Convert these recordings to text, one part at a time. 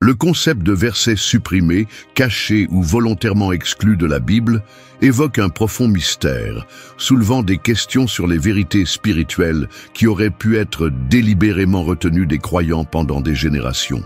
Le concept de versets supprimés, cachés ou volontairement exclus de la Bible évoque un profond mystère, soulevant des questions sur les vérités spirituelles qui auraient pu être délibérément retenues des croyants pendant des générations.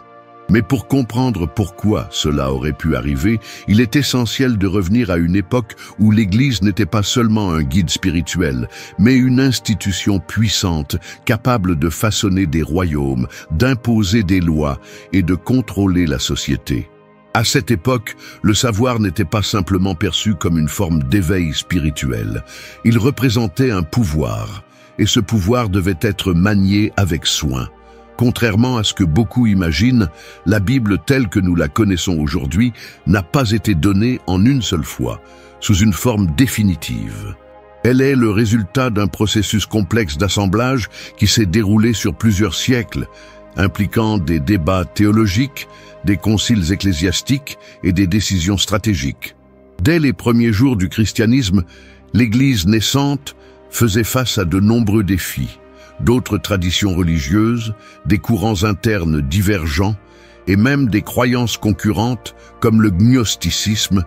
Mais pour comprendre pourquoi cela aurait pu arriver, il est essentiel de revenir à une époque où l'Église n'était pas seulement un guide spirituel, mais une institution puissante, capable de façonner des royaumes, d'imposer des lois et de contrôler la société. À cette époque, le savoir n'était pas simplement perçu comme une forme d'éveil spirituel. Il représentait un pouvoir, et ce pouvoir devait être manié avec soin. Contrairement à ce que beaucoup imaginent, la Bible telle que nous la connaissons aujourd'hui n'a pas été donnée en une seule fois, sous une forme définitive. Elle est le résultat d'un processus complexe d'assemblage qui s'est déroulé sur plusieurs siècles, impliquant des débats théologiques, des conciles ecclésiastiques et des décisions stratégiques. Dès les premiers jours du christianisme, l'Église naissante faisait face à de nombreux défis. D'autres traditions religieuses, des courants internes divergents et même des croyances concurrentes comme le gnosticisme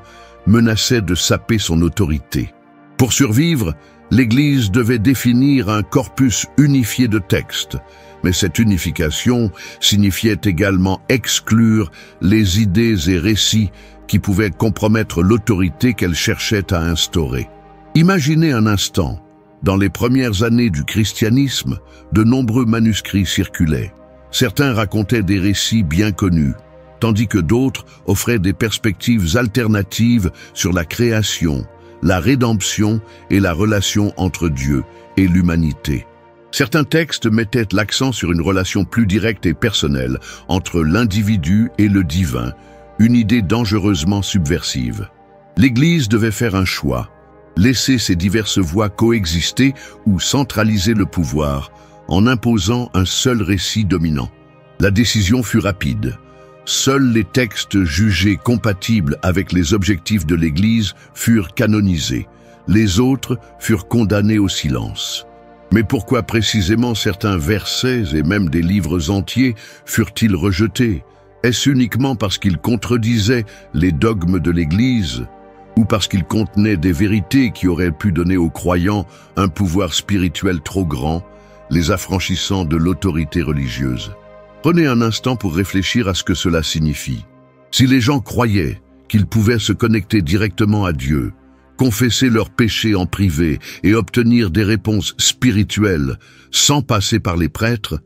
menaçaient de saper son autorité. Pour survivre, l'Église devait définir un corpus unifié de textes, mais cette unification signifiait également exclure les idées et récits qui pouvaient compromettre l'autorité qu'elle cherchait à instaurer. Imaginez un instant. Dans les premières années du christianisme, de nombreux manuscrits circulaient. Certains racontaient des récits bien connus, tandis que d'autres offraient des perspectives alternatives sur la création, la rédemption et la relation entre Dieu et l'humanité. Certains textes mettaient l'accent sur une relation plus directe et personnelle entre l'individu et le divin, une idée dangereusement subversive. L'Église devait faire un choix. Laisser ces diverses voies coexister ou centraliser le pouvoir en imposant un seul récit dominant. La décision fut rapide. Seuls les textes jugés compatibles avec les objectifs de l'Église furent canonisés. Les autres furent condamnés au silence. Mais pourquoi précisément certains versets et même des livres entiers furent-ils rejetés? Est-ce uniquement parce qu'ils contredisaient les dogmes de l'Église ? Ou parce qu'il contenait des vérités qui auraient pu donner aux croyants un pouvoir spirituel trop grand, les affranchissant de l'autorité religieuse. Prenez un instant pour réfléchir à ce que cela signifie. Si les gens croyaient qu'ils pouvaient se connecter directement à Dieu, confesser leurs péchés en privé et obtenir des réponses spirituelles sans passer par les prêtres,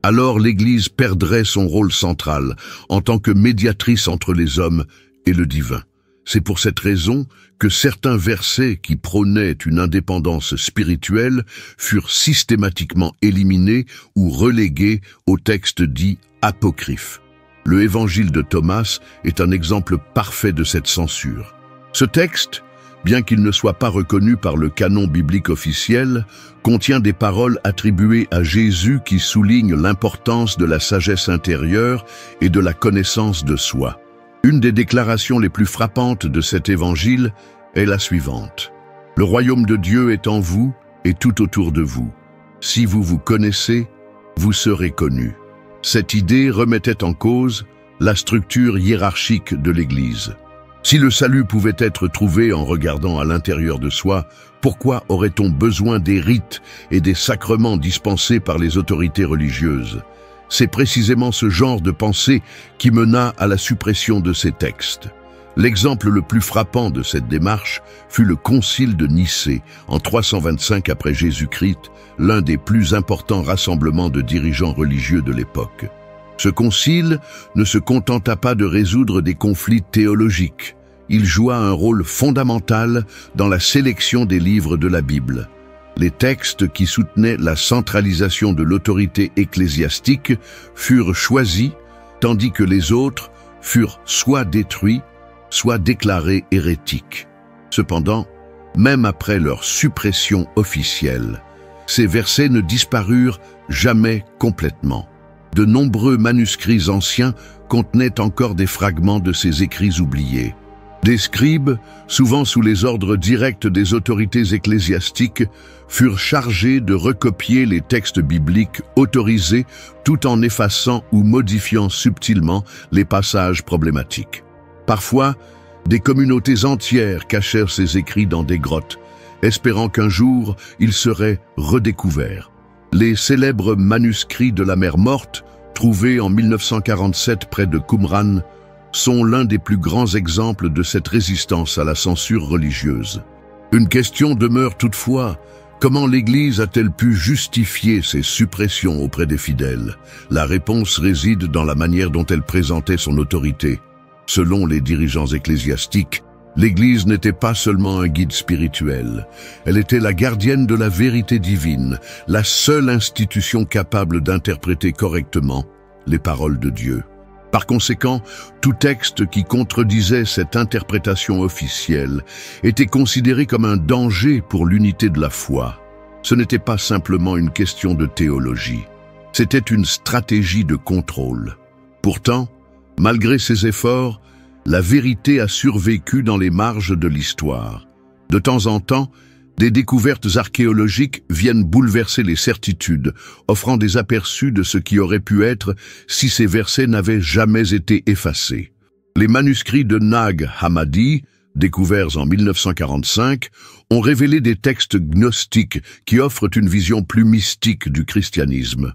alors l'Église perdrait son rôle central en tant que médiatrice entre les hommes et le divin. C'est pour cette raison que certains versets qui prônaient une indépendance spirituelle furent systématiquement éliminés ou relégués aux textes dits apocryphes. Le Évangile de Thomas est un exemple parfait de cette censure. Ce texte, bien qu'il ne soit pas reconnu par le canon biblique officiel, contient des paroles attribuées à Jésus qui soulignent l'importance de la sagesse intérieure et de la connaissance de soi. Une des déclarations les plus frappantes de cet évangile est la suivante. « Le royaume de Dieu est en vous et tout autour de vous. Si vous vous connaissez, vous serez connus. » Cette idée remettait en cause la structure hiérarchique de l'Église. Si le salut pouvait être trouvé en regardant à l'intérieur de soi, pourquoi aurait-on besoin des rites et des sacrements dispensés par les autorités religieuses ? C'est précisément ce genre de pensée qui mena à la suppression de ces textes. L'exemple le plus frappant de cette démarche fut le Concile de Nicée, en 325 après Jésus-Christ, l'un des plus importants rassemblements de dirigeants religieux de l'époque. Ce concile ne se contenta pas de résoudre des conflits théologiques. Il joua un rôle fondamental dans la sélection des livres de la Bible. Les textes qui soutenaient la centralisation de l'autorité ecclésiastique furent choisis, tandis que les autres furent soit détruits, soit déclarés hérétiques. Cependant, même après leur suppression officielle, ces versets ne disparurent jamais complètement. De nombreux manuscrits anciens contenaient encore des fragments de ces écrits oubliés. Des scribes, souvent sous les ordres directs des autorités ecclésiastiques, furent chargés de recopier les textes bibliques autorisés tout en effaçant ou modifiant subtilement les passages problématiques. Parfois, des communautés entières cachèrent ces écrits dans des grottes, espérant qu'un jour ils seraient redécouverts. Les célèbres manuscrits de la mer Morte, trouvés en 1947 près de Qumran, sont l'un des plus grands exemples de cette résistance à la censure religieuse. Une question demeure toutefois: comment l'Église a-t-elle pu justifier ces suppressions auprès des fidèles? La réponse réside dans la manière dont elle présentait son autorité. Selon les dirigeants ecclésiastiques, l'Église n'était pas seulement un guide spirituel, elle était la gardienne de la vérité divine, la seule institution capable d'interpréter correctement les paroles de Dieu. Par conséquent, tout texte qui contredisait cette interprétation officielle était considéré comme un danger pour l'unité de la foi. Ce n'était pas simplement une question de théologie, c'était une stratégie de contrôle. Pourtant, malgré ces efforts, la vérité a survécu dans les marges de l'histoire. De temps en temps, des découvertes archéologiques viennent bouleverser les certitudes, offrant des aperçus de ce qui aurait pu être si ces versets n'avaient jamais été effacés. Les manuscrits de Nag Hammadi, découverts en 1945, ont révélé des textes gnostiques qui offrent une vision plus mystique du christianisme.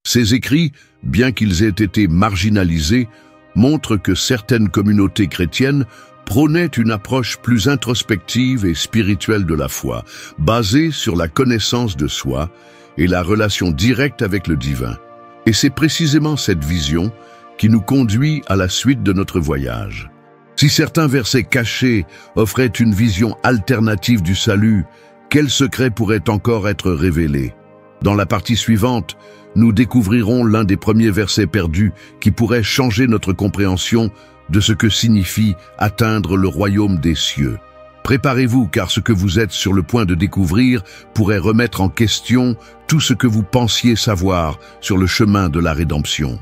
Ces écrits, bien qu'ils aient été marginalisés, montrent que certaines communautés chrétiennes prônait une approche plus introspective et spirituelle de la foi, basée sur la connaissance de soi et la relation directe avec le divin. Et c'est précisément cette vision qui nous conduit à la suite de notre voyage. Si certains versets cachés offraient une vision alternative du salut, quels secrets pourraient encore être révélés? Dans la partie suivante, nous découvrirons l'un des premiers versets perdus qui pourrait changer notre compréhension de ce que signifie atteindre le royaume des cieux. Préparez-vous, car ce que vous êtes sur le point de découvrir pourrait remettre en question tout ce que vous pensiez savoir sur le chemin de la rédemption.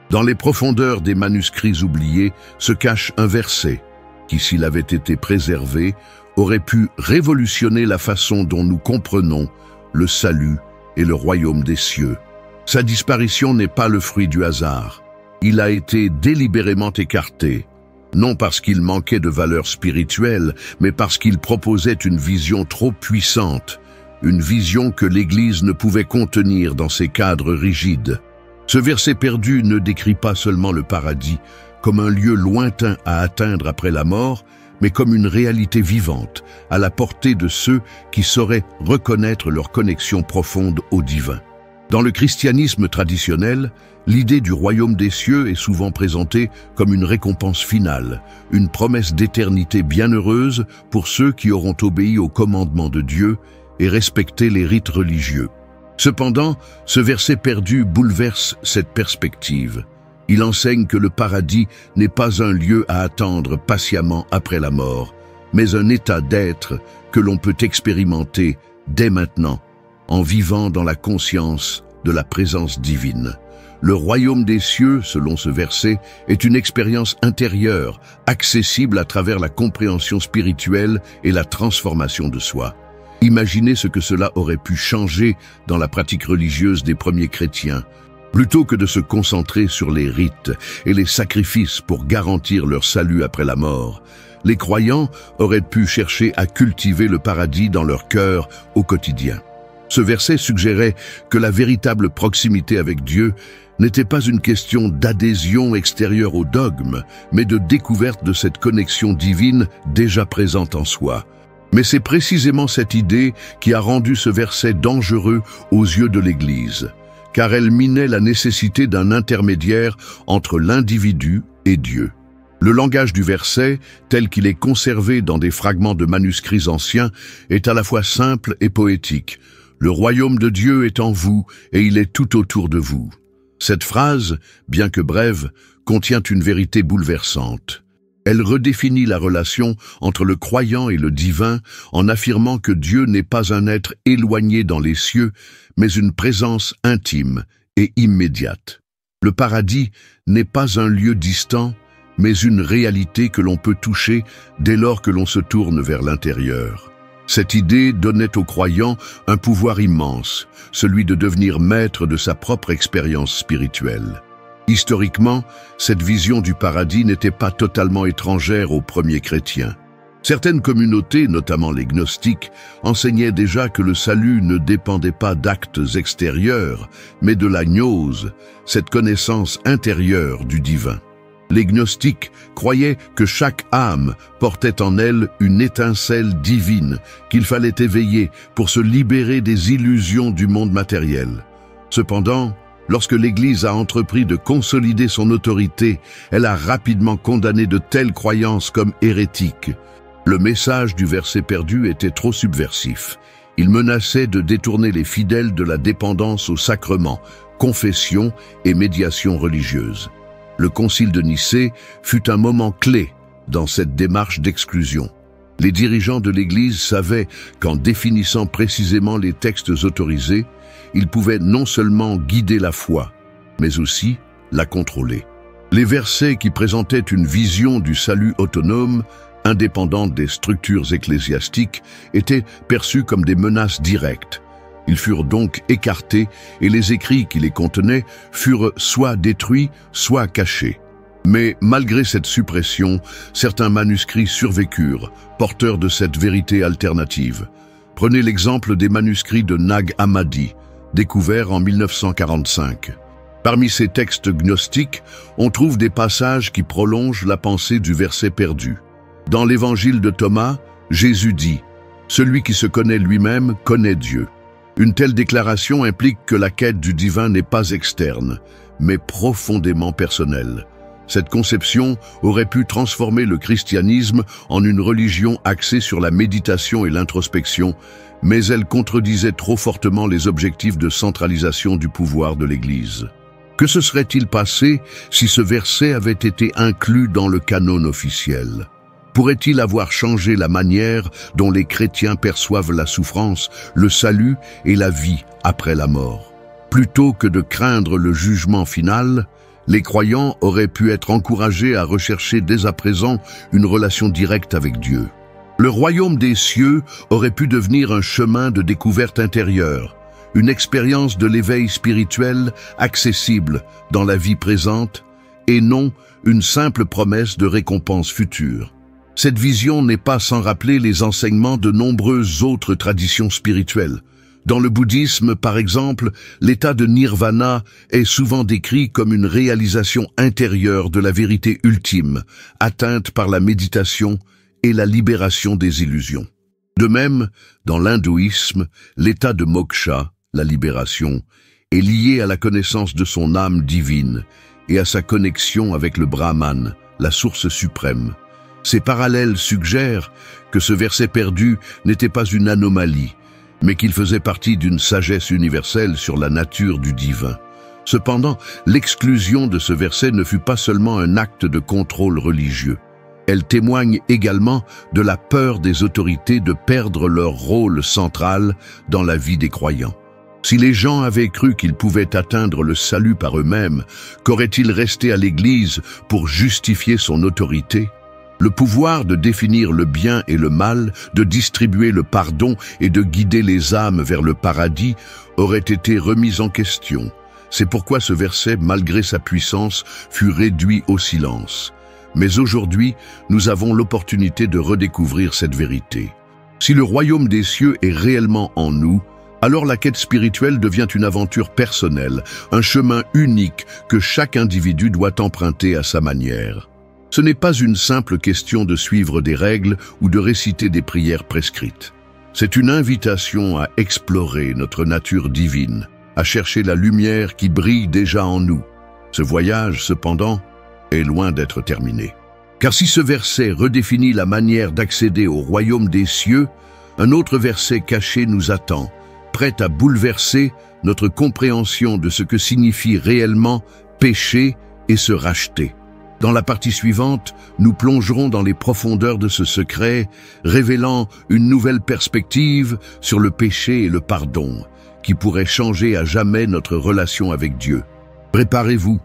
Dans les profondeurs des manuscrits oubliés se cache un verset qui, s'il avait été préservé, aurait pu révolutionner la façon dont nous comprenons le salut et le royaume des cieux. Sa disparition n'est pas le fruit du hasard. Il a été délibérément écarté, non parce qu'il manquait de valeur spirituelle, mais parce qu'il proposait une vision trop puissante, une vision que l'Église ne pouvait contenir dans ses cadres rigides. Ce verset perdu ne décrit pas seulement le paradis comme un lieu lointain à atteindre après la mort, mais comme une réalité vivante, à la portée de ceux qui sauraient reconnaître leur connexion profonde au divin. Dans le christianisme traditionnel, l'idée du royaume des cieux est souvent présentée comme une récompense finale, une promesse d'éternité bienheureuse pour ceux qui auront obéi aux commandements de Dieu et respecté les rites religieux. Cependant, ce verset perdu bouleverse cette perspective. Il enseigne que le paradis n'est pas un lieu à attendre patiemment après la mort, mais un état d'être que l'on peut expérimenter dès maintenant, en vivant dans la conscience de la présence divine. Le royaume des cieux, selon ce verset, est une expérience intérieure, accessible à travers la compréhension spirituelle et la transformation de soi. Imaginez ce que cela aurait pu changer dans la pratique religieuse des premiers chrétiens. Plutôt que de se concentrer sur les rites et les sacrifices pour garantir leur salut après la mort, les croyants auraient pu chercher à cultiver le paradis dans leur cœur au quotidien. Ce verset suggérait que la véritable proximité avec Dieu n'était pas une question d'adhésion extérieure au dogme, mais de découverte de cette connexion divine déjà présente en soi. Mais c'est précisément cette idée qui a rendu ce verset dangereux aux yeux de l'Église, car elle minait la nécessité d'un intermédiaire entre l'individu et Dieu. Le langage du verset, tel qu'il est conservé dans des fragments de manuscrits anciens, est à la fois simple et poétique. « Le royaume de Dieu est en vous et il est tout autour de vous ». Cette phrase, bien que brève, contient une vérité bouleversante. Elle redéfinit la relation entre le croyant et le divin en affirmant que Dieu n'est pas un être éloigné dans les cieux, mais une présence intime et immédiate. Le paradis n'est pas un lieu distant, mais une réalité que l'on peut toucher dès lors que l'on se tourne vers l'intérieur. Cette idée donnait aux croyants un pouvoir immense, celui de devenir maître de sa propre expérience spirituelle. Historiquement, cette vision du paradis n'était pas totalement étrangère aux premiers chrétiens. Certaines communautés, notamment les gnostiques, enseignaient déjà que le salut ne dépendait pas d'actes extérieurs, mais de la gnose, cette connaissance intérieure du divin. Les gnostiques croyaient que chaque âme portait en elle une étincelle divine qu'il fallait éveiller pour se libérer des illusions du monde matériel. Cependant, lorsque l'Église a entrepris de consolider son autorité, elle a rapidement condamné de telles croyances comme hérétiques. Le message du verset perdu était trop subversif. Il menaçait de détourner les fidèles de la dépendance aux sacrements, confession et médiation religieuse. Le concile de Nicée fut un moment clé dans cette démarche d'exclusion. Les dirigeants de l'Église savaient qu'en définissant précisément les textes autorisés, ils pouvaient non seulement guider la foi, mais aussi la contrôler. Les versets qui présentaient une vision du salut autonome, indépendante des structures ecclésiastiques, étaient perçus comme des menaces directes. Ils furent donc écartés et les écrits qui les contenaient furent soit détruits, soit cachés. Mais malgré cette suppression, certains manuscrits survécurent, porteurs de cette vérité alternative. Prenez l'exemple des manuscrits de Nag Hammadi, découverts en 1945. Parmi ces textes gnostiques, on trouve des passages qui prolongent la pensée du verset perdu. Dans l'évangile de Thomas, Jésus dit « Celui qui se connaît lui-même connaît Dieu ». Une telle déclaration implique que la quête du divin n'est pas externe, mais profondément personnelle. Cette conception aurait pu transformer le christianisme en une religion axée sur la méditation et l'introspection, mais elle contredisait trop fortement les objectifs de centralisation du pouvoir de l'Église. Que se serait-il passé si ce verset avait été inclus dans le canon officiel ? Pourrait-il avoir changé la manière dont les chrétiens perçoivent la souffrance, le salut et la vie après la mort? Plutôt que de craindre le jugement final, les croyants auraient pu être encouragés à rechercher dès à présent une relation directe avec Dieu. Le royaume des cieux aurait pu devenir un chemin de découverte intérieure, une expérience de l'éveil spirituel accessible dans la vie présente et non une simple promesse de récompense future. Cette vision n'est pas sans rappeler les enseignements de nombreuses autres traditions spirituelles. Dans le bouddhisme, par exemple, l'état de nirvana est souvent décrit comme une réalisation intérieure de la vérité ultime, atteinte par la méditation et la libération des illusions. De même, dans l'hindouisme, l'état de moksha, la libération, est lié à la connaissance de son âme divine et à sa connexion avec le Brahman, la source suprême. Ces parallèles suggèrent que ce verset perdu n'était pas une anomalie, mais qu'il faisait partie d'une sagesse universelle sur la nature du divin. Cependant, l'exclusion de ce verset ne fut pas seulement un acte de contrôle religieux. Elle témoigne également de la peur des autorités de perdre leur rôle central dans la vie des croyants. Si les gens avaient cru qu'ils pouvaient atteindre le salut par eux-mêmes, qu'auraient-ils resté à l'Église pour justifier son autorité ? Le pouvoir de définir le bien et le mal, de distribuer le pardon et de guider les âmes vers le paradis aurait été remis en question. C'est pourquoi ce verset, malgré sa puissance, fut réduit au silence. Mais aujourd'hui, nous avons l'opportunité de redécouvrir cette vérité. Si le royaume des cieux est réellement en nous, alors la quête spirituelle devient une aventure personnelle, un chemin unique que chaque individu doit emprunter à sa manière. Ce n'est pas une simple question de suivre des règles ou de réciter des prières prescrites. C'est une invitation à explorer notre nature divine, à chercher la lumière qui brille déjà en nous. Ce voyage, cependant, est loin d'être terminé. Car si ce verset redéfinit la manière d'accéder au royaume des cieux, un autre verset caché nous attend, prêt à bouleverser notre compréhension de ce que signifie réellement pécher et se racheter. Dans la partie suivante, nous plongerons dans les profondeurs de ce secret, révélant une nouvelle perspective sur le péché et le pardon, qui pourrait changer à jamais notre relation avec Dieu. Préparez-vous,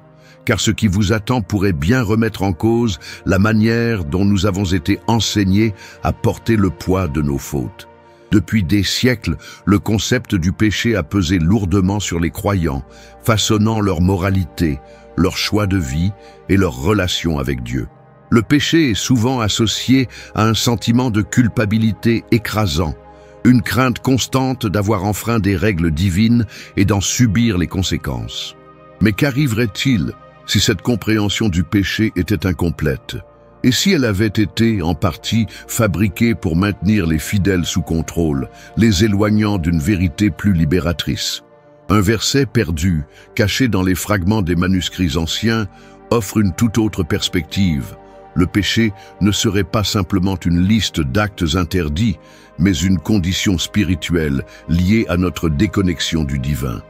car ce qui vous attend pourrait bien remettre en cause la manière dont nous avons été enseignés à porter le poids de nos fautes. Depuis des siècles, le concept du péché a pesé lourdement sur les croyants, façonnant leur moralité, leur choix de vie et leur relation avec Dieu. Le péché est souvent associé à un sentiment de culpabilité écrasant, une crainte constante d'avoir enfreint des règles divines et d'en subir les conséquences. Mais qu'arriverait-il si cette compréhension du péché était incomplète? Et si elle avait été, en partie, fabriquée pour maintenir les fidèles sous contrôle, les éloignant d'une vérité plus libératrice? Un verset perdu, caché dans les fragments des manuscrits anciens, offre une toute autre perspective. Le péché ne serait pas simplement une liste d'actes interdits, mais une condition spirituelle liée à notre déconnexion du divin.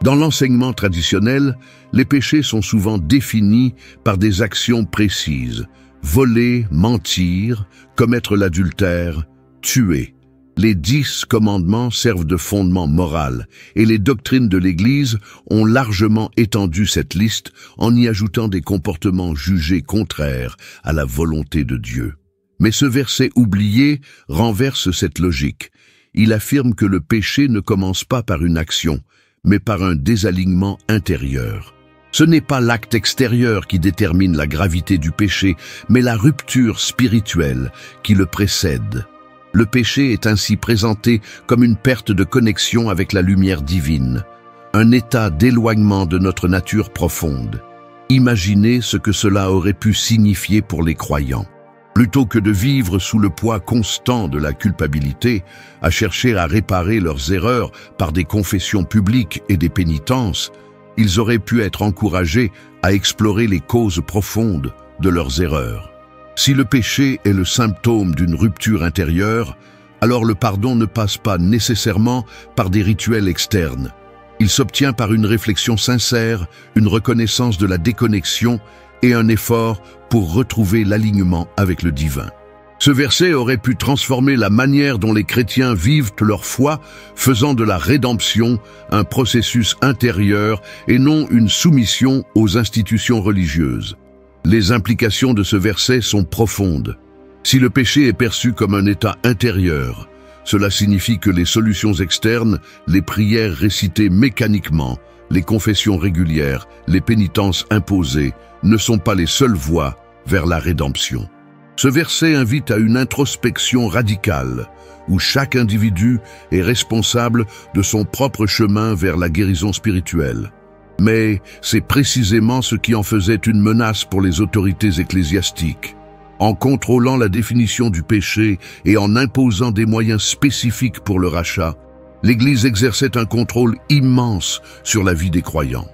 Dans l'enseignement traditionnel, les péchés sont souvent définis par des actions précises. Voler, mentir, commettre l'adultère, tuer. Les 10 commandements servent de fondement moral, et les doctrines de l'Église ont largement étendu cette liste en y ajoutant des comportements jugés contraires à la volonté de Dieu. Mais ce verset oublié renverse cette logique. Il affirme que le péché ne commence pas par une action, mais par un désalignement intérieur. Ce n'est pas l'acte extérieur qui détermine la gravité du péché, mais la rupture spirituelle qui le précède. Le péché est ainsi présenté comme une perte de connexion avec la lumière divine, un état d'éloignement de notre nature profonde. Imaginez ce que cela aurait pu signifier pour les croyants. Plutôt que de vivre sous le poids constant de la culpabilité, à chercher à réparer leurs erreurs par des confessions publiques et des pénitences, ils auraient pu être encouragés à explorer les causes profondes de leurs erreurs. Si le péché est le symptôme d'une rupture intérieure, alors le pardon ne passe pas nécessairement par des rituels externes. Il s'obtient par une réflexion sincère, une reconnaissance de la déconnexion et un effort pour retrouver l'alignement avec le divin. Ce verset aurait pu transformer la manière dont les chrétiens vivent leur foi, faisant de la rédemption un processus intérieur et non une soumission aux institutions religieuses. Les implications de ce verset sont profondes. Si le péché est perçu comme un état intérieur, cela signifie que les solutions externes, les prières récitées mécaniquement, les confessions régulières, les pénitences imposées, ne sont pas les seules voies vers la rédemption. Ce verset invite à une introspection radicale, où chaque individu est responsable de son propre chemin vers la guérison spirituelle. Mais c'est précisément ce qui en faisait une menace pour les autorités ecclésiastiques. En contrôlant la définition du péché et en imposant des moyens spécifiques pour le rachat, l'Église exerçait un contrôle immense sur la vie des croyants.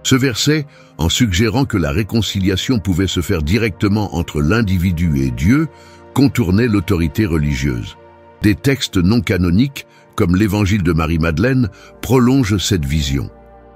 Ce verset, en suggérant que la réconciliation pouvait se faire directement entre l'individu et Dieu, contournait l'autorité religieuse. Des textes non canoniques, comme l'Évangile de Marie-Madeleine, prolongent cette vision.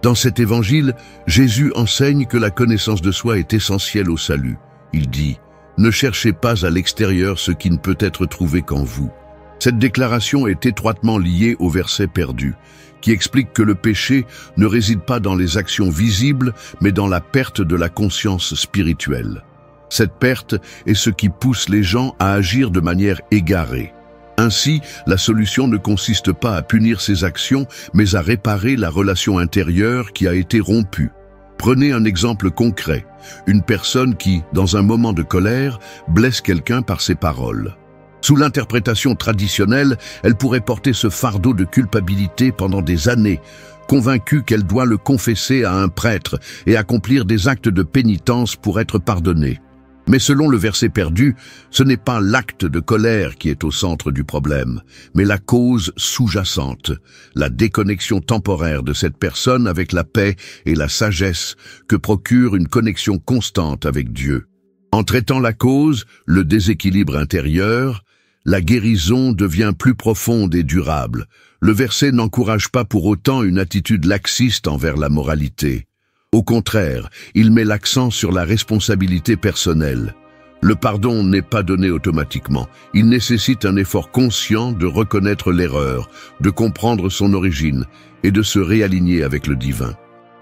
Dans cet évangile, Jésus enseigne que la connaissance de soi est essentielle au salut. Il dit « Ne cherchez pas à l'extérieur ce qui ne peut être trouvé qu'en vous ». Cette déclaration est étroitement liée au verset perdu, qui explique que le péché ne réside pas dans les actions visibles, mais dans la perte de la conscience spirituelle. Cette perte est ce qui pousse les gens à agir de manière égarée. Ainsi, la solution ne consiste pas à punir ces actions, mais à réparer la relation intérieure qui a été rompue. Prenez un exemple concret, une personne qui, dans un moment de colère, blesse quelqu'un par ses paroles. Sous l'interprétation traditionnelle, elle pourrait porter ce fardeau de culpabilité pendant des années, convaincue qu'elle doit le confesser à un prêtre et accomplir des actes de pénitence pour être pardonnée. Mais selon le verset perdu, ce n'est pas l'acte de colère qui est au centre du problème, mais la cause sous-jacente, la déconnexion temporaire de cette personne avec la paix et la sagesse que procure une connexion constante avec Dieu. En traitant la cause, le déséquilibre intérieur, la guérison devient plus profonde et durable. Le verset n'encourage pas pour autant une attitude laxiste envers la moralité. Au contraire, il met l'accent sur la responsabilité personnelle. Le pardon n'est pas donné automatiquement. Il nécessite un effort conscient de reconnaître l'erreur, de comprendre son origine et de se réaligner avec le divin.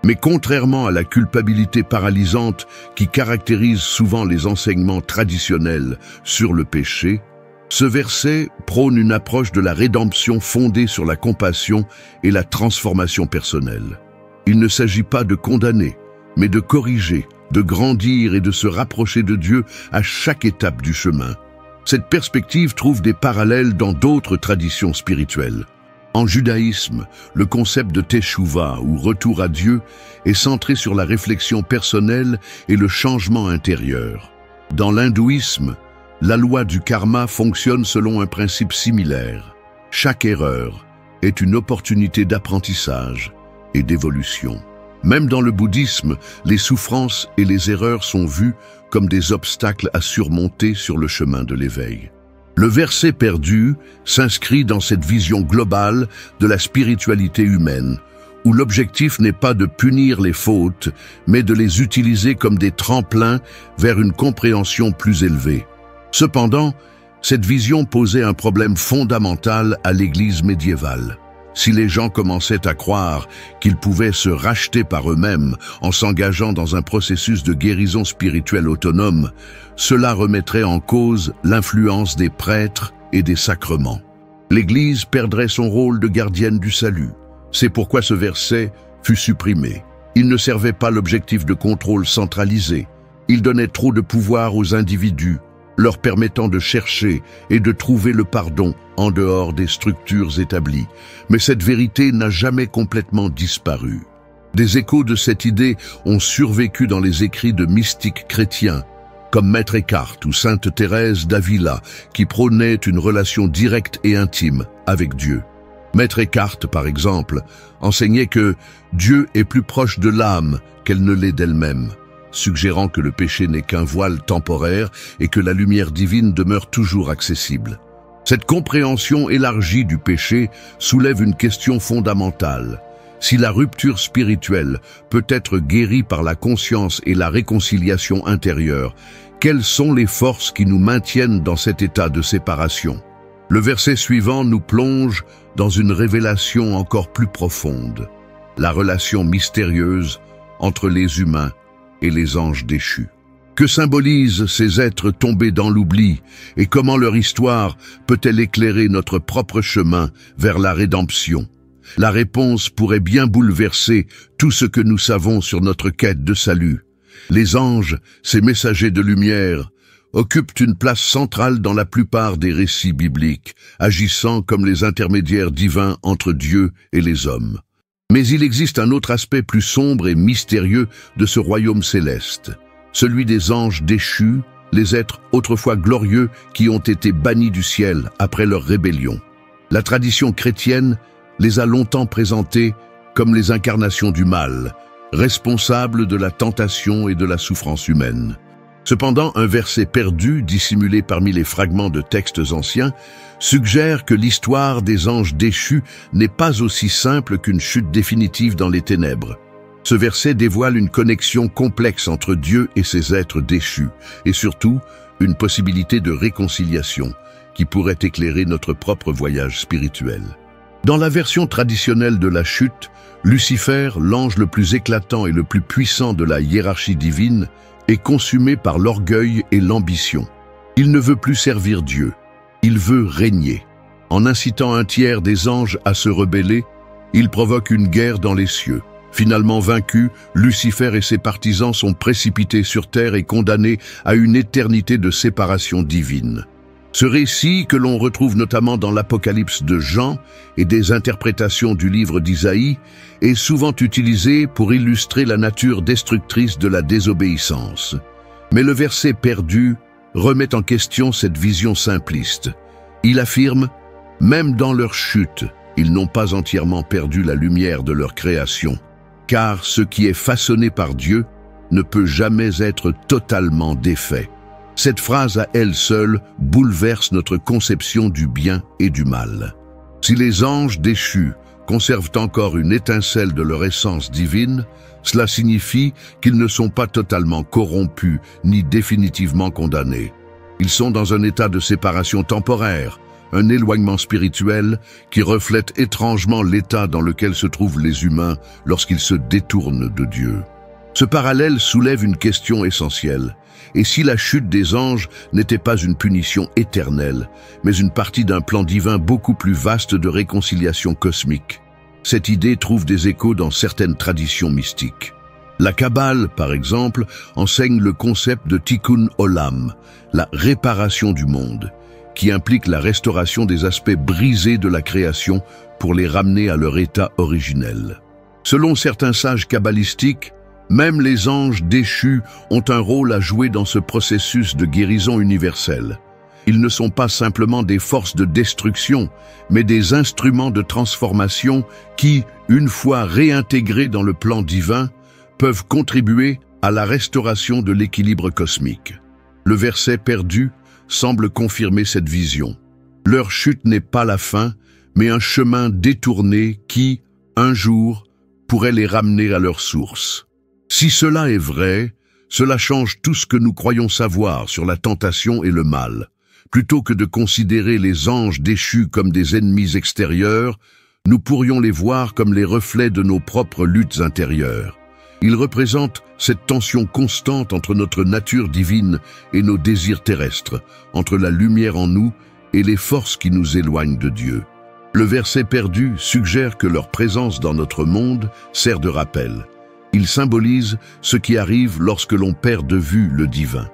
Mais contrairement à la culpabilité paralysante qui caractérise souvent les enseignements traditionnels sur le péché, ce verset prône une approche de la rédemption fondée sur la compassion et la transformation personnelle. Il ne s'agit pas de condamner, mais de corriger, de grandir et de se rapprocher de Dieu à chaque étape du chemin. Cette perspective trouve des parallèles dans d'autres traditions spirituelles. En judaïsme, le concept de teshuva, ou retour à Dieu, est centré sur la réflexion personnelle et le changement intérieur. Dans l'hindouisme, la loi du karma fonctionne selon un principe similaire. Chaque erreur est une opportunité d'apprentissage et d'évolution. Même dans le bouddhisme, les souffrances et les erreurs sont vues comme des obstacles à surmonter sur le chemin de l'éveil. Le verset perdu s'inscrit dans cette vision globale de la spiritualité humaine, où l'objectif n'est pas de punir les fautes, mais de les utiliser comme des tremplins vers une compréhension plus élevée. Cependant, cette vision posait un problème fondamental à l'Église médiévale. Si les gens commençaient à croire qu'ils pouvaient se racheter par eux-mêmes en s'engageant dans un processus de guérison spirituelle autonome, cela remettrait en cause l'influence des prêtres et des sacrements. L'Église perdrait son rôle de gardienne du salut. C'est pourquoi ce verset fut supprimé. Il ne servait pas l'objectif de contrôle centralisé. Il donnait trop de pouvoir aux individus, leur permettant de chercher et de trouver le pardon en dehors des structures établies. Mais cette vérité n'a jamais complètement disparu. Des échos de cette idée ont survécu dans les écrits de mystiques chrétiens, comme Maître Eckhart ou Sainte Thérèse d'Avila, qui prônaient une relation directe et intime avec Dieu. Maître Eckhart, par exemple, enseignait que Dieu est plus proche de l'âme qu'elle ne l'est d'elle-même, suggérant que le péché n'est qu'un voile temporaire et que la lumière divine demeure toujours accessible. Cette compréhension élargie du péché soulève une question fondamentale. Si la rupture spirituelle peut être guérie par la conscience et la réconciliation intérieure, quelles sont les forces qui nous maintiennent dans cet état de séparation? Le verset suivant nous plonge dans une révélation encore plus profonde, la relation mystérieuse entre les humains et les anges déchus. Que symbolisent ces êtres tombés dans l'oubli et comment leur histoire peut-elle éclairer notre propre chemin vers la rédemption? La réponse pourrait bien bouleverser tout ce que nous savons sur notre quête de salut. Les anges, ces messagers de lumière, occupent une place centrale dans la plupart des récits bibliques, agissant comme les intermédiaires divins entre Dieu et les hommes. Mais il existe un autre aspect plus sombre et mystérieux de ce royaume céleste, celui des anges déchus, les êtres autrefois glorieux qui ont été bannis du ciel après leur rébellion. La tradition chrétienne les a longtemps présentés comme les incarnations du mal, responsables de la tentation et de la souffrance humaine. Cependant, un verset perdu, dissimulé parmi les fragments de textes anciens, suggère que l'histoire des anges déchus n'est pas aussi simple qu'une chute définitive dans les ténèbres. Ce verset dévoile une connexion complexe entre Dieu et ses êtres déchus, et surtout, une possibilité de réconciliation qui pourrait éclairer notre propre voyage spirituel. Dans la version traditionnelle de la chute, Lucifer, l'ange le plus éclatant et le plus puissant de la hiérarchie divine, est consumé par l'orgueil et l'ambition. Il ne veut plus servir Dieu, il veut régner. En incitant un tiers des anges à se rebeller, il provoque une guerre dans les cieux. Finalement vaincu, Lucifer et ses partisans sont précipités sur terre et condamnés à une éternité de séparation divine. Ce récit, que l'on retrouve notamment dans l'Apocalypse de Jean et des interprétations du livre d'Isaïe, est souvent utilisé pour illustrer la nature destructrice de la désobéissance. Mais le verset perdu remet en question cette vision simpliste. Il affirme « Même dans leur chute, ils n'ont pas entièrement perdu la lumière de leur création, car ce qui est façonné par Dieu ne peut jamais être totalement défait. » Cette phrase à elle seule bouleverse notre conception du bien et du mal. Si les anges déchus conservent encore une étincelle de leur essence divine, cela signifie qu'ils ne sont pas totalement corrompus ni définitivement condamnés. Ils sont dans un état de séparation temporaire, un éloignement spirituel qui reflète étrangement l'état dans lequel se trouvent les humains lorsqu'ils se détournent de Dieu. Ce parallèle soulève une question essentielle. Et si la chute des anges n'était pas une punition éternelle, mais une partie d'un plan divin beaucoup plus vaste de réconciliation cosmique? Cette idée trouve des échos dans certaines traditions mystiques. La Kabbale, par exemple, enseigne le concept de Tikkun Olam, la réparation du monde, qui implique la restauration des aspects brisés de la création pour les ramener à leur état originel. Selon certains sages kabbalistiques, même les anges déchus ont un rôle à jouer dans ce processus de guérison universelle. Ils ne sont pas simplement des forces de destruction, mais des instruments de transformation qui, une fois réintégrés dans le plan divin, peuvent contribuer à la restauration de l'équilibre cosmique. Le verset perdu semble confirmer cette vision. Leur chute n'est pas la fin, mais un chemin détourné qui, un jour, pourrait les ramener à leur source. Si cela est vrai, cela change tout ce que nous croyons savoir sur la tentation et le mal. Plutôt que de considérer les anges déchus comme des ennemis extérieurs, nous pourrions les voir comme les reflets de nos propres luttes intérieures. Ils représentent cette tension constante entre notre nature divine et nos désirs terrestres, entre la lumière en nous et les forces qui nous éloignent de Dieu. Le verset perdu suggère que leur présence dans notre monde sert de rappel. Ils symbolisent ce qui arrive lorsque l'on perd de vue le divin.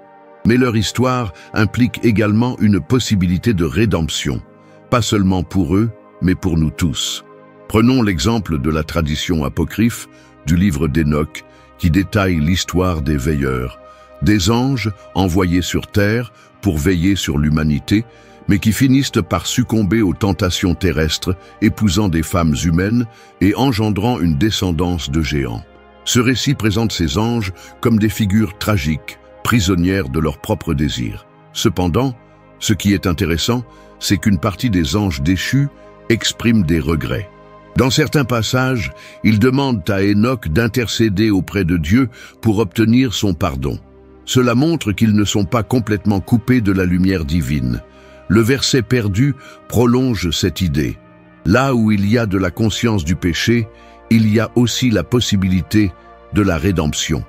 Mais leur histoire implique également une possibilité de rédemption, pas seulement pour eux, mais pour nous tous. Prenons l'exemple de la tradition apocryphe du livre d'Enoch, qui détaille l'histoire des veilleurs, des anges envoyés sur terre pour veiller sur l'humanité, mais qui finissent par succomber aux tentations terrestres, épousant des femmes humaines et engendrant une descendance de géants. Ce récit présente ces anges comme des figures tragiques, prisonnières de leurs propres désirs. Cependant, ce qui est intéressant, c'est qu'une partie des anges déchus exprime des regrets. Dans certains passages, ils demandent à Enoch d'intercéder auprès de Dieu pour obtenir son pardon. Cela montre qu'ils ne sont pas complètement coupés de la lumière divine. Le verset perdu prolonge cette idée. Là où il y a de la conscience du péché, il y a aussi la possibilité de la rédemption.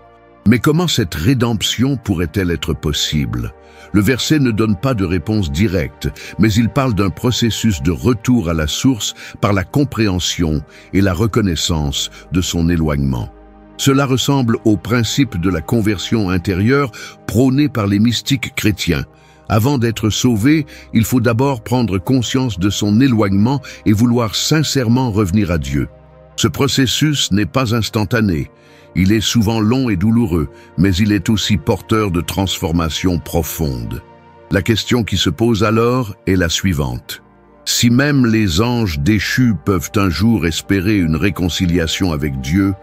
Mais comment cette rédemption pourrait-elle être possible? Le verset ne donne pas de réponse directe, mais il parle d'un processus de retour à la source par la compréhension et la reconnaissance de son éloignement. Cela ressemble au principe de la conversion intérieure prôné par les mystiques chrétiens. Avant d'être sauvé, il faut d'abord prendre conscience de son éloignement et vouloir sincèrement revenir à Dieu. Ce processus n'est pas instantané. Il est souvent long et douloureux, mais il est aussi porteur de transformations profondes. La question qui se pose alors est la suivante. Si même les anges déchus peuvent un jour espérer une réconciliation avec Dieu,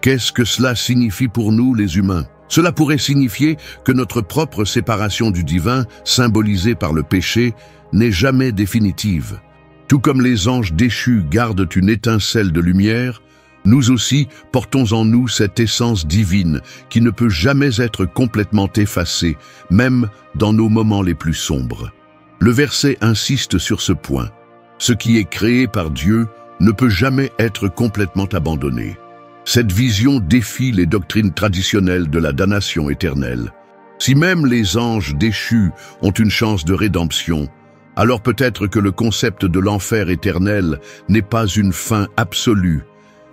qu'est-ce que cela signifie pour nous, les humains? Cela pourrait signifier que notre propre séparation du divin, symbolisée par le péché, n'est jamais définitive. Tout comme les anges déchus gardent une étincelle de lumière, nous aussi portons en nous cette essence divine qui ne peut jamais être complètement effacée, même dans nos moments les plus sombres. Le verset insiste sur ce point. Ce qui est créé par Dieu ne peut jamais être complètement abandonné. Cette vision défie les doctrines traditionnelles de la damnation éternelle. Si même les anges déchus ont une chance de rédemption, alors peut-être que le concept de l'enfer éternel n'est pas une fin absolue,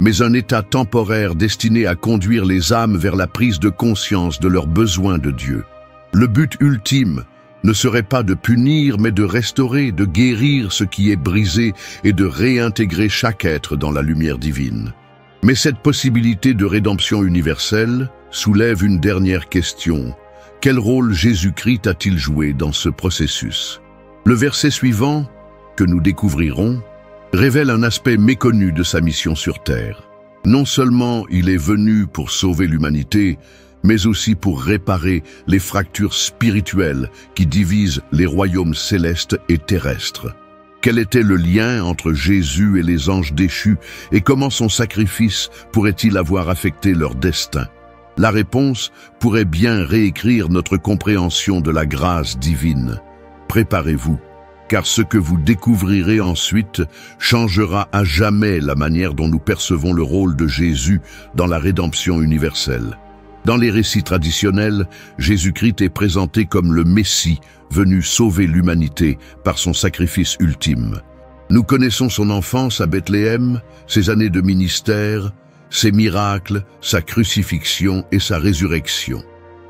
mais un état temporaire destiné à conduire les âmes vers la prise de conscience de leurs besoins de Dieu. Le but ultime ne serait pas de punir, mais de restaurer, de guérir ce qui est brisé et de réintégrer chaque être dans la lumière divine. Mais cette possibilité de rédemption universelle soulève une dernière question. Quel rôle Jésus-Christ a-t-il joué dans ce processus? Le verset suivant, que nous découvrirons, révèle un aspect méconnu de sa mission sur terre. Non seulement il est venu pour sauver l'humanité, mais aussi pour réparer les fractures spirituelles qui divisent les royaumes célestes et terrestres. Quel était le lien entre Jésus et les anges déchus et comment son sacrifice pourrait-il avoir affecté leur destin? La réponse pourrait bien réécrire notre compréhension de la grâce divine. Préparez-vous. car ce que vous découvrirez ensuite changera à jamais la manière dont nous percevons le rôle de Jésus dans la rédemption universelle. Dans les récits traditionnels, Jésus-Christ est présenté comme le Messie venu sauver l'humanité par son sacrifice ultime. Nous connaissons son enfance à Bethléem, ses années de ministère, ses miracles, sa crucifixion et sa résurrection.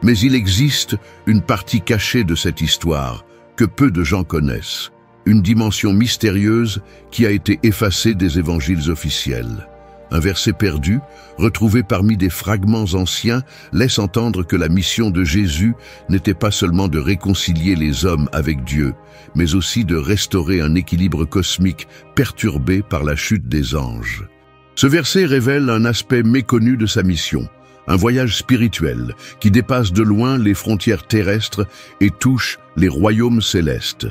Mais il existe une partie cachée de cette histoire que peu de gens connaissent, une dimension mystérieuse qui a été effacée des évangiles officiels. Un verset perdu, retrouvé parmi des fragments anciens, laisse entendre que la mission de Jésus n'était pas seulement de réconcilier les hommes avec Dieu, mais aussi de restaurer un équilibre cosmique perturbé par la chute des anges. Ce verset révèle un aspect méconnu de sa mission, un voyage spirituel qui dépasse de loin les frontières terrestres et touche les royaumes célestes.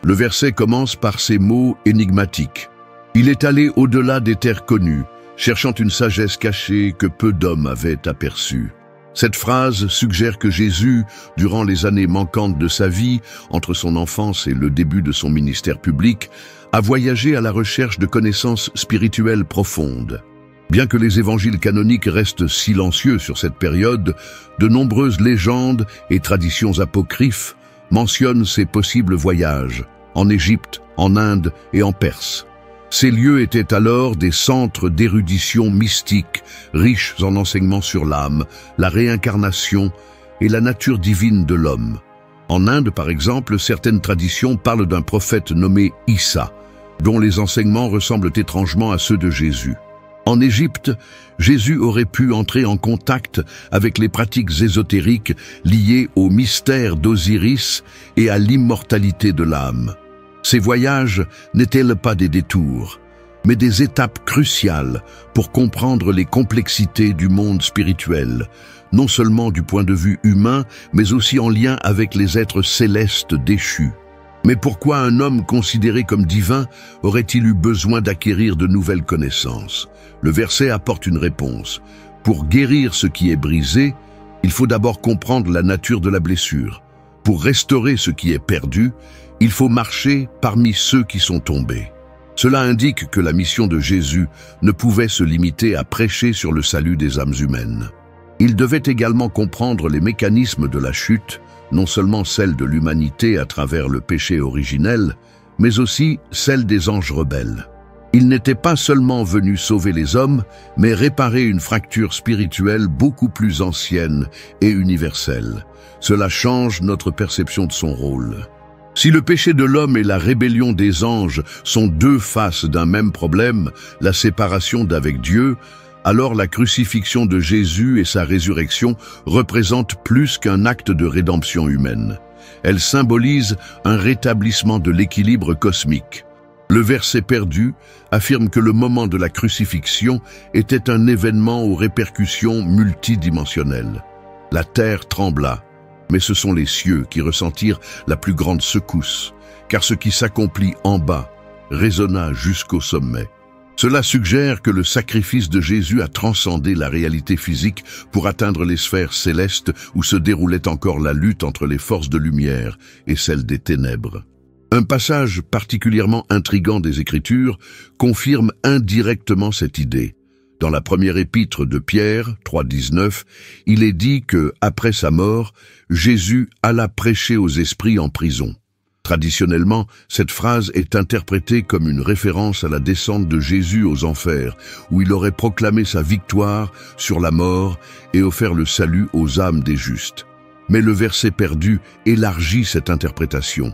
Le verset commence par ces mots énigmatiques. Il est allé au-delà des terres connues, cherchant une sagesse cachée que peu d'hommes avaient aperçue. Cette phrase suggère que Jésus, durant les années manquantes de sa vie, entre son enfance et le début de son ministère public, a voyagé à la recherche de connaissances spirituelles profondes. Bien que les évangiles canoniques restent silencieux sur cette période, de nombreuses légendes et traditions apocryphes mentionnent ses possibles voyages, en Égypte, en Inde et en Perse. Ces lieux étaient alors des centres d'érudition mystique, riches en enseignements sur l'âme, la réincarnation et la nature divine de l'homme. En Inde, par exemple, certaines traditions parlent d'un prophète nommé Issa, dont les enseignements ressemblent étrangement à ceux de Jésus. En Égypte, Jésus aurait pu entrer en contact avec les pratiques ésotériques liées au mystère d'Osiris et à l'immortalité de l'âme. Ces voyages n'étaient pas des détours, mais des étapes cruciales pour comprendre les complexités du monde spirituel, non seulement du point de vue humain, mais aussi en lien avec les êtres célestes déchus. Mais pourquoi un homme considéré comme divin aurait-il eu besoin d'acquérir de nouvelles connaissances? Le verset apporte une réponse. Pour guérir ce qui est brisé, il faut d'abord comprendre la nature de la blessure. Pour restaurer ce qui est perdu, il faut marcher parmi ceux qui sont tombés. Cela indique que la mission de Jésus ne pouvait se limiter à prêcher sur le salut des âmes humaines. Il devait également comprendre les mécanismes de la chute, non seulement celle de l'humanité à travers le péché originel, mais aussi celle des anges rebelles. Il n'était pas seulement venu sauver les hommes, mais réparer une fracture spirituelle beaucoup plus ancienne et universelle. Cela change notre perception de son rôle. Si le péché de l'homme et la rébellion des anges sont deux faces d'un même problème, la séparation d'avec Dieu, alors la crucifixion de Jésus et sa résurrection représentent plus qu'un acte de rédemption humaine. Elle symbolise un rétablissement de l'équilibre cosmique. Le verset perdu affirme que le moment de la crucifixion était un événement aux répercussions multidimensionnelles. La terre trembla, mais ce sont les cieux qui ressentirent la plus grande secousse, car ce qui s'accomplit en bas résonna jusqu'au sommet. Cela suggère que le sacrifice de Jésus a transcendé la réalité physique pour atteindre les sphères célestes où se déroulait encore la lutte entre les forces de lumière et celles des ténèbres. Un passage particulièrement intrigant des Écritures confirme indirectement cette idée. Dans la première épître de Pierre, 3,19, il est dit que, après sa mort, Jésus alla prêcher aux esprits en prison. Traditionnellement, cette phrase est interprétée comme une référence à la descente de Jésus aux enfers, où il aurait proclamé sa victoire sur la mort et offert le salut aux âmes des justes. Mais le verset perdu élargit cette interprétation.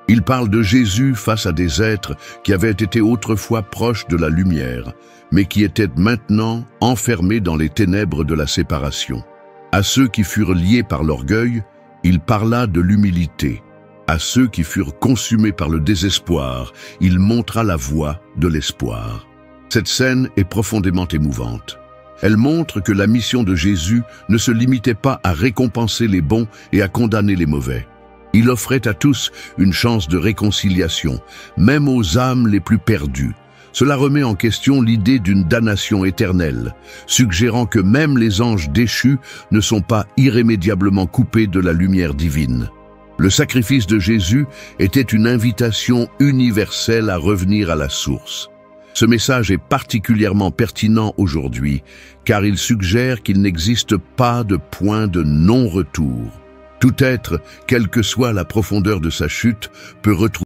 Il parle de Jésus face à des êtres qui avaient été autrefois proches de la lumière, mais qui étaient maintenant enfermés dans les ténèbres de la séparation. À ceux qui furent liés par l'orgueil, il parla de l'humilité. À ceux qui furent consumés par le désespoir, il montra la voie de l'espoir. Cette scène est profondément émouvante. Elle montre que la mission de Jésus ne se limitait pas à récompenser les bons et à condamner les mauvais. Il offrait à tous une chance de réconciliation, même aux âmes les plus perdues. Cela remet en question l'idée d'une damnation éternelle, suggérant que même les anges déchus ne sont pas irrémédiablement coupés de la lumière divine. Le sacrifice de Jésus était une invitation universelle à revenir à la source. Ce message est particulièrement pertinent aujourd'hui, car il suggère qu'il n'existe pas de point de non-retour. Tout être, quelle que soit la profondeur de sa chute, peut retrouver